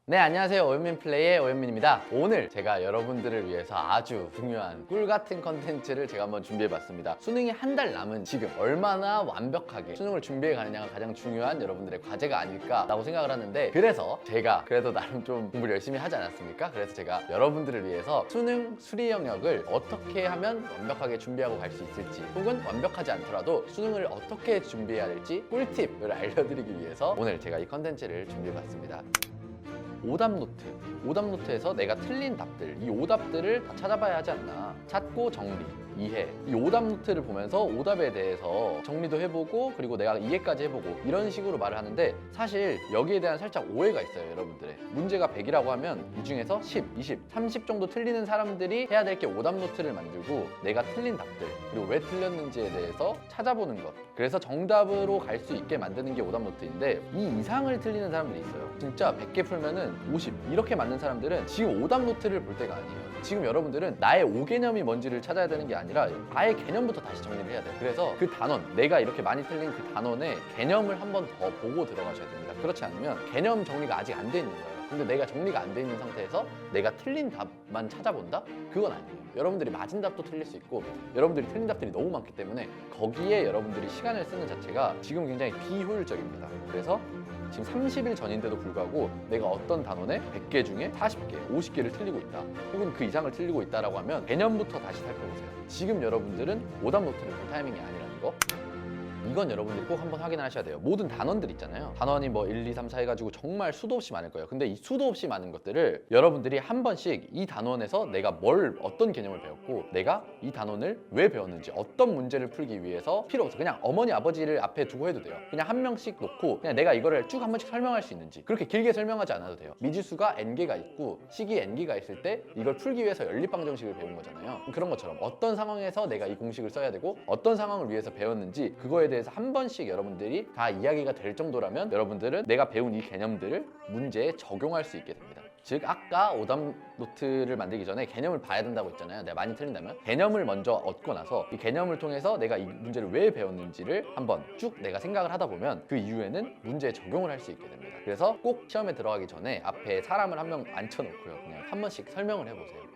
네, 안녕하세요. 오현민플레이의 오현민입니다. 오늘 제가 여러분들을 위해서 아주 중요한 꿀 같은 컨텐츠를 제가 한번 준비해봤습니다. 수능이 한 달 남은 지금 얼마나 완벽하게 수능을 준비해 가느냐가 가장 중요한 여러분들의 과제가 아닐까라고 생각을 하는데, 그래서 제가 그래도 나름 좀 공부를 열심히 하지 않았습니까? 그래서 제가 여러분들을 위해서 수능 수리 영역을 어떻게 하면 완벽하게 준비하고 갈 수 있을지, 혹은 완벽하지 않더라도 수능을 어떻게 준비해야 될지 꿀팁을 알려드리기 위해서 오늘 제가 이 컨텐츠를 준비해봤습니다. 오답노트에서 내가 틀린 답들, 이 오답들을 다 찾아봐야 하지 않나. 찾고 정리, 이해. 이 오답노트를 보면서 오답에 대해서 정리도 해보고, 그리고 내가 이해까지 해보고, 이런 식으로 말을 하는데, 사실 여기에 대한 살짝 오해가 있어요, 여러분들의. 문제가 100이라고 하면 이 중에서 10, 20, 30 정도 틀리는 사람들이 해야 될 게 오답노트를 만들고, 내가 틀린 답들, 그리고 왜 틀렸는지에 대해서 찾아보는 것, 그래서 정답으로 갈 수 있게 만드는 게 오답노트인데, 이 이상을 틀리는 사람들이 있어요. 진짜 100개 풀면은 50 이렇게 맞는 사람들은 지금 오답노트를 볼 때가 아니에요. 지금 여러분들은 나의 5개념이 뭔지를 찾아야 되는 게 아니라 아예 개념부터 다시 정리를 해야 돼요. 그래서 그 단원, 내가 이렇게 많이 틀린 그 단원의 개념을 한 번 더 보고 들어가셔야 됩니다. 그렇지 않으면 개념 정리가 아직 안 돼 있는 거예요. 근데 내가 정리가 안 돼 있는 상태에서 내가 틀린 답만 찾아본다? 그건 아니에요. 여러분들이 맞은 답도 틀릴 수 있고, 여러분들이 틀린 답들이 너무 많기 때문에 거기에 여러분들이 시간을 쓰는 자체가 지금 굉장히 비효율적입니다. 그래서 지금 30일 전인데도 불구하고 내가 어떤 단원에 100개 중에 40개, 50개를 틀리고 있다, 혹은 그 이상을 틀리고 있다라고 하면 개념부터 다시 살펴보세요. 지금 여러분들은 오답노트를 볼 타이밍이 아니라는 거. 이건 여러분들이 꼭 한번 확인을 하셔야 돼요. 모든 단원들 있잖아요. 단원이 뭐 1, 2, 3, 4 해가지고 정말 수도 없이 많을 거예요. 근데 이 수도 없이 많은 것들을 여러분들이 한 번씩 이 단원에서 내가 어떤 개념을 배웠고, 내가 이 단원을 왜 배웠는지, 어떤 문제를 풀기 위해서 필요 없어. 그냥 어머니, 아버지를 앞에 두고 해도 돼요. 그냥 한 명씩 놓고 그냥 내가 이거를 쭉 한 번씩 설명할 수 있는지, 그렇게 길게 설명하지 않아도 돼요. 미지수가 n개가 있고 식이 n개가 있을 때 이걸 풀기 위해서 연립방정식을 배운 거잖아요. 그런 것처럼 어떤 상황에서 내가 이 공식을 써야 되고, 어떤 상황을 위해서 배웠는지, 그거에 대해서 한 번씩 여러분들이 다 이야기가 될 정도라면 여러분들은 내가 배운 이 개념들을 문제에 적용할 수 있게 됩니다. 즉, 아까 오답노트를 만들기 전에 개념을 봐야 된다고 했잖아요. 내가 많이 틀린다면 개념을 먼저 얻고 나서 이 개념을 통해서 내가 이 문제를 왜 배웠는지를 한번 쭉 내가 생각을 하다 보면 그 이후에는 문제에 적용을 할 수 있게 됩니다. 그래서 꼭 시험에 들어가기 전에 앞에 사람을 한 명 앉혀놓고요, 그냥 한 번씩 설명을 해보세요.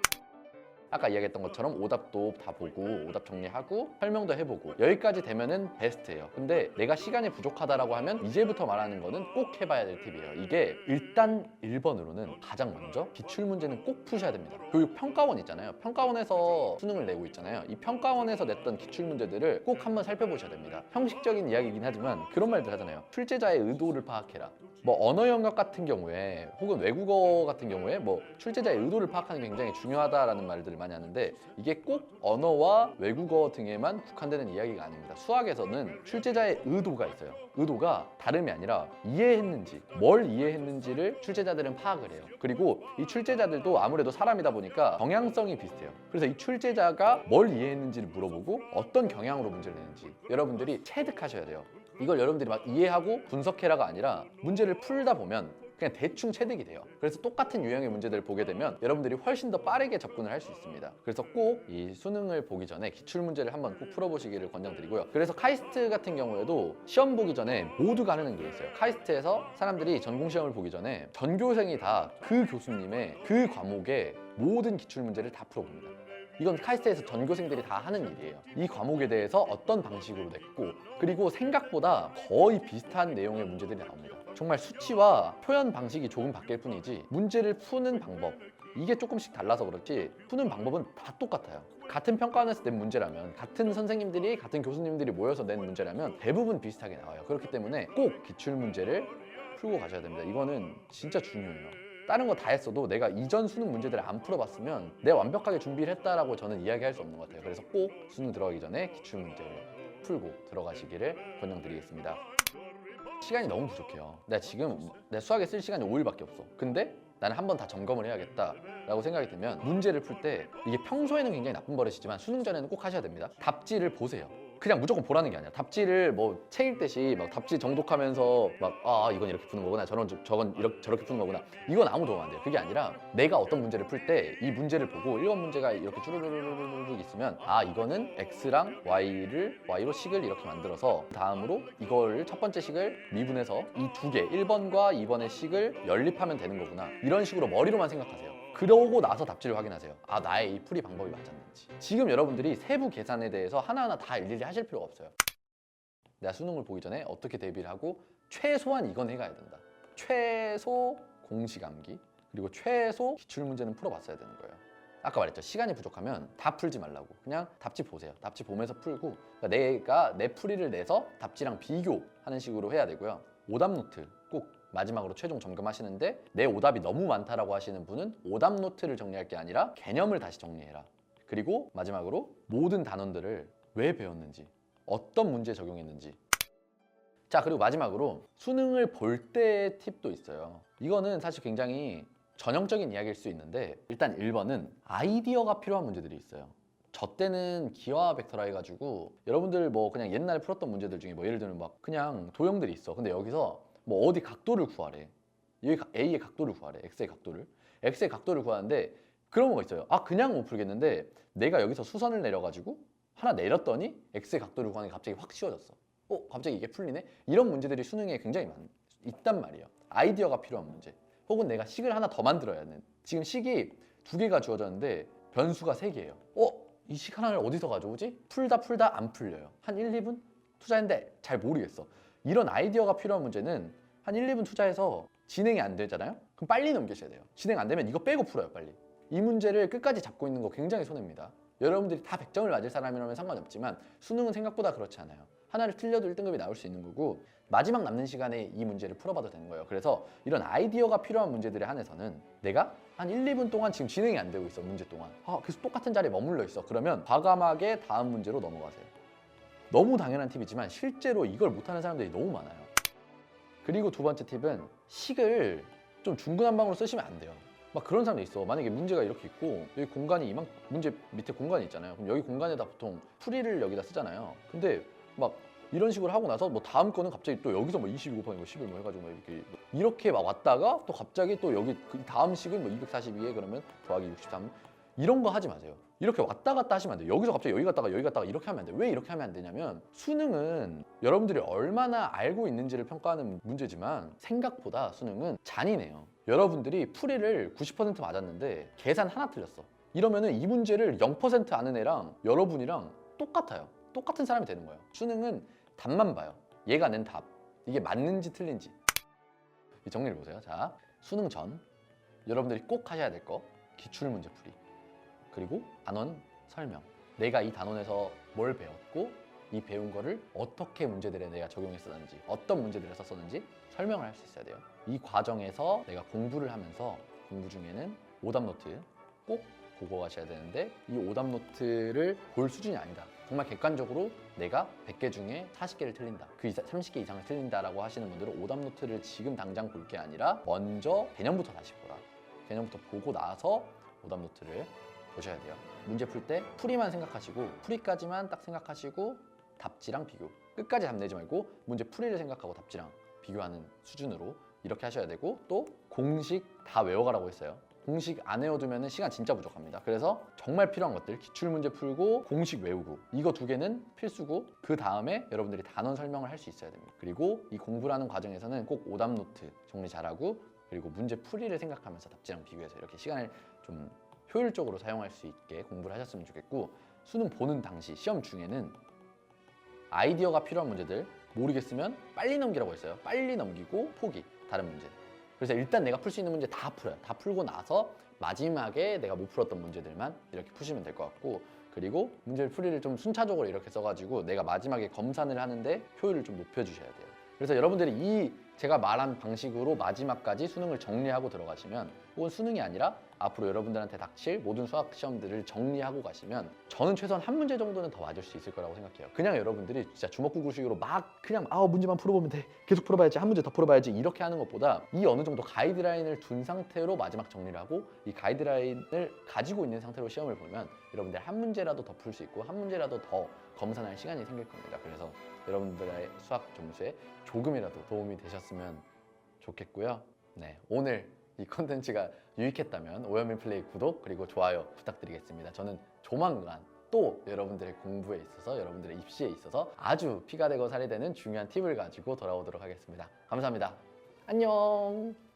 아까 이야기했던 것처럼 오답도 다 보고, 오답 정리하고, 설명도 해보고, 여기까지 되면은 베스트예요. 근데 내가 시간이 부족하다라고 하면 이제부터 말하는 거는 꼭 해봐야 될 팁이에요. 이게 일단 1번으로는 가장 먼저 기출문제는 꼭 푸셔야 됩니다. 교육 평가원 있잖아요. 평가원에서 수능을 내고 있잖아요. 이 평가원에서 냈던 기출문제들을 꼭 한번 살펴보셔야 됩니다. 형식적인 이야기이긴 하지만 그런 말들 하잖아요. 출제자의 의도를 파악해라. 뭐 언어 영역 같은 경우에, 혹은 외국어 같은 경우에 뭐 출제자의 의도를 파악하는 게 굉장히 중요하다라는 말들을 많이 하는데, 이게 꼭 언어와 외국어 등에만 국한되는 이야기가 아닙니다. 수학에서는 출제자의 의도가 있어요. 의도가 다름이 아니라 이해했는지, 뭘 이해했는지를 출제자들은 파악을 해요. 그리고 이 출제자들도 아무래도 사람이다 보니까 경향성이 비슷해요. 그래서 이 출제자가 뭘 이해했는지를 물어보고 어떤 경향으로 문제를 내는지 여러분들이 체득하셔야 돼요. 이걸 여러분들이 막 이해하고 분석해라가 아니라 문제를 풀다 보면 그냥 대충 체득이 돼요. 그래서 똑같은 유형의 문제들을 보게 되면 여러분들이 훨씬 더 빠르게 접근을 할 수 있습니다. 그래서 꼭 이 수능을 보기 전에 기출문제를 한번 꼭 풀어보시기를 권장드리고요. 그래서 카이스트 같은 경우에도 시험 보기 전에 모두가 하는 게 있어요. 카이스트에서 사람들이 전공시험을 보기 전에 전교생이 다 그 교수님의 그 과목의 모든 기출문제를 다 풀어봅니다. 이건 카이스트에서 전교생들이 다 하는 일이에요. 이 과목에 대해서 어떤 방식으로 냈고, 그리고 생각보다 거의 비슷한 내용의 문제들이 나옵니다. 정말 수치와 표현 방식이 조금 바뀔 뿐이지 문제를 푸는 방법, 이게 조금씩 달라서 그렇지 푸는 방법은 다 똑같아요. 같은 평가원에서 낸 문제라면, 같은 선생님들이, 같은 교수님들이 모여서 낸 문제라면 대부분 비슷하게 나와요. 그렇기 때문에 꼭 기출문제를 풀고 가셔야 됩니다. 이거는 진짜 중요해요. 다른 거 다 했어도 내가 이전 수능 문제들을 안 풀어봤으면 내가 완벽하게 준비를 했다라고 저는 이야기할 수 없는 것 같아요. 그래서 꼭 수능 들어가기 전에 기출문제를 풀고 들어가시기를 권장드리겠습니다. 시간이 너무 부족해요. 내 수학에 쓸 시간이 5일밖에 없어. 근데 나는 한번 다 점검을 해야겠다라고 생각이 들면 문제를 풀 때, 이게 평소에는 굉장히 나쁜 버릇이지만 수능 전에는 꼭 하셔야 됩니다. 답지를 보세요. 그냥 무조건 보라는 게 아니야. 답지를 뭐 책 읽듯이 막 답지 정독하면서 막 이건 이렇게 푸는 거구나, 저건 이렇게 저렇게 푸는 거구나, 이건 아무 도움 안 돼요. 그게 아니라 내가 어떤 문제를 풀 때 이 문제를 보고 1번 문제가 이렇게 쭈루루루루룩 있으면 이거는 x랑 y로 식을 이렇게 만들어서 다음으로 이걸 첫 번째 식을 미분해서 이 두 개 1번과 2번의 식을 연립하면 되는 거구나, 이런 식으로 머리로만 생각하세요. 그러고 나서 답지를 확인하세요. 나의 이 풀이 방법이 맞았는지. 지금 여러분들이 세부 계산에 대해서 하나하나 다 일일이 하실 필요가 없어요. 내가 수능을 보기 전에 어떻게 대비를 하고 최소한 이건 해가야 된다. 최소 공식 암기, 그리고 최소 기출문제는 풀어봤어야 되는 거예요. 아까 말했죠. 시간이 부족하면 다 풀지 말라고. 그냥 답지 보세요. 답지 보면서 풀고, 그러니까 내가 내 풀이를 내서 답지랑 비교하는 식으로 해야 되고요. 오답 노트 꼭 마지막으로 최종 점검하시는데, 내 오답이 너무 많다라고 하시는 분은 오답 노트를 정리할 게 아니라 개념을 다시 정리해라. 그리고 마지막으로 모든 단원들을 왜 배웠는지, 어떤 문제에 적용했는지. 자, 그리고 마지막으로 수능을 볼 때 팁도 있어요. 이거는 사실 굉장히 전형적인 이야기일 수 있는데, 일단 1번은 아이디어가 필요한 문제들이 있어요. 저 때는 기하 벡터라 해가지고 여러분들 뭐 그냥 옛날에 풀었던 문제들 중에 뭐 예를 들면 막 그냥 도형들이 있어. 근데 여기서 뭐 어디 각도를 구하래. 여기 A의 각도를 구하래. X의 각도를 구하는데 그런 거가 있어요. 그냥 못 풀겠는데 내가 여기서 수선을 내려가지고 하나 내렸더니 X의 각도를 구하는 게 갑자기 확 쉬워졌어. 갑자기 이게 풀리네? 이런 문제들이 수능에 굉장히 있단 말이에요. 아이디어가 필요한 문제. 혹은 내가 식을 하나 더 만들어야 하는. 지금 식이 2개가 주어졌는데 변수가 3개예요. 이 식 하나를 어디서 가져오지? 풀다 안 풀려요. 한 1, 2분 투자했는데 잘 모르겠어. 이런 아이디어가 필요한 문제는 한 1, 2분 투자해서 진행이 안 되잖아요? 그럼 빨리 넘기셔야 돼요. 진행 안 되면 이거 빼고 풀어요, 빨리. 이 문제를 끝까지 잡고 있는 거 굉장히 손해입니다. 여러분들이 다 100점을 맞을 사람이라면 상관없지만 수능은 생각보다 그렇지 않아요. 하나를 틀려도 1등급이 나올 수 있는 거고, 마지막 남는 시간에 이 문제를 풀어봐도 되는 거예요. 그래서 이런 아이디어가 필요한 문제들에 한해서는 내가 한 1, 2분 동안 지금 진행이 안 되고 있어, 문제 동안. 계속 똑같은 자리에 머물러 있어. 그러면 과감하게 다음 문제로 넘어가세요. 너무 당연한 팁이지만 실제로 이걸 못하는 사람들이 너무 많아요. 그리고 두 번째 팁은 식을 좀 중구난방으로 쓰시면 안 돼요. 막 그런 사람도 있어. 만약에 문제가 이렇게 있고 여기 공간이 문제 밑에 공간이 있잖아요. 그럼 여기 공간에다 보통 풀이를 여기다 쓰잖아요. 근데 막 이런 식으로 하고 나서 뭐 다음 거는 갑자기 또 여기서 뭐 22 곱하기 뭐 11 뭐 해가지고 막 이렇게 막 왔다가 또 갑자기 또 여기 그 다음 식은 뭐 242에 그러면 더하기 63 이런 거 하지 마세요. 이렇게 왔다 갔다 하시면 안 돼요. 여기서 갑자기 여기 갔다가 이렇게 하면 안 돼요. 왜 이렇게 하면 안 되냐면 수능은 여러분들이 얼마나 알고 있는지를 평가하는 문제지만 생각보다 수능은 잔인해요. 여러분들이 풀이를 90% 맞았는데 계산 하나 틀렸어. 이러면은 이 문제를 0% 아는 애랑 여러분이랑 똑같아요. 똑같은 사람이 되는 거예요. 수능은 답만 봐요. 얘가 낸 답. 이게 맞는지 틀린지. 이 정리를 보세요. 자, 수능 전 여러분들이 꼭 하셔야 될 거 기출문제 풀이. 그리고 단원 설명. 내가 이 단원에서 뭘 배웠고 이 배운 거를 어떻게 문제들에 내가 적용했었는지, 어떤 문제들을 썼었는지 설명을 할 수 있어야 돼요. 이 과정에서 내가 공부를 하면서 공부 중에는 오답 노트 꼭 보고 가셔야 되는데, 이 오답 노트를 볼 수준이 아니다. 정말 객관적으로 내가 100개 중에 40개를 틀린다, 30개 이상을 틀린다라고 하시는 분들은 오답 노트를 지금 당장 볼 게 아니라 먼저 개념부터 다시 보라. 개념부터 보고 나서 오답 노트를 보셔야 돼요. 문제 풀 때 풀이만 생각하시고, 풀이까지만 딱 생각하시고 답지랑 비교. 끝까지 답 내지 말고 문제 풀이를 생각하고 답지랑 비교하는 수준으로 이렇게 하셔야 되고, 또 공식 다 외워가라고 했어요. 공식 안 외워두면 시간 진짜 부족합니다. 그래서 정말 필요한 것들, 기출문제 풀고 공식 외우고, 이거 2개는 필수고, 그 다음에 여러분들이 단원 설명을 할 수 있어야 됩니다. 그리고 이 공부를 하는 과정에서는 꼭 오답 노트 정리 잘하고, 그리고 문제 풀이를 생각하면서 답지랑 비교해서 이렇게 시간을 좀 효율적으로 사용할 수 있게 공부를 하셨으면 좋겠고, 수능 보는 당시 시험 중에는 아이디어가 필요한 문제들 모르겠으면 빨리 넘기라고 했어요. 빨리 넘기고 포기, 다른 문제. 그래서 일단 내가 풀 수 있는 문제 다 풀어요. 다 풀고 나서 마지막에 내가 못 풀었던 문제들만 이렇게 푸시면 될 것 같고, 그리고 문제 풀이를 좀 순차적으로 이렇게 써가지고 내가 마지막에 검산을 하는데 효율을 좀 높여주셔야 돼요. 그래서 여러분들이 이 제가 말한 방식으로 마지막까지 수능을 정리하고 들어가시면, 혹은 수능이 아니라 앞으로 여러분들한테 닥칠 모든 수학 시험들을 정리하고 가시면 저는 최소한 한 문제 정도는 더 맞을 수 있을 거라고 생각해요. 그냥 여러분들이 진짜 주먹구구식으로 막 그냥 문제만 풀어보면 돼, 계속 풀어봐야지, 한 문제 더 풀어봐야지 이렇게 하는 것보다 이 어느 정도 가이드라인을 둔 상태로 마지막 정리를 하고, 이 가이드라인을 가지고 있는 상태로 시험을 보면 여러분들 한 문제라도 더 풀 수 있고 한 문제라도 더 검산할 시간이 생길 겁니다. 그래서 여러분들의 수학 점수에 조금이라도 도움이 되셨으면 좋겠고요. 네, 오늘 이 컨텐츠가 유익했다면 오현민 플레이 구독 그리고 좋아요 부탁드리겠습니다. 저는 조만간 또 여러분들의 공부에 있어서, 여러분들의 입시에 있어서 아주 피가 되고 살이 되는 중요한 팁을 가지고 돌아오도록 하겠습니다. 감사합니다. 안녕.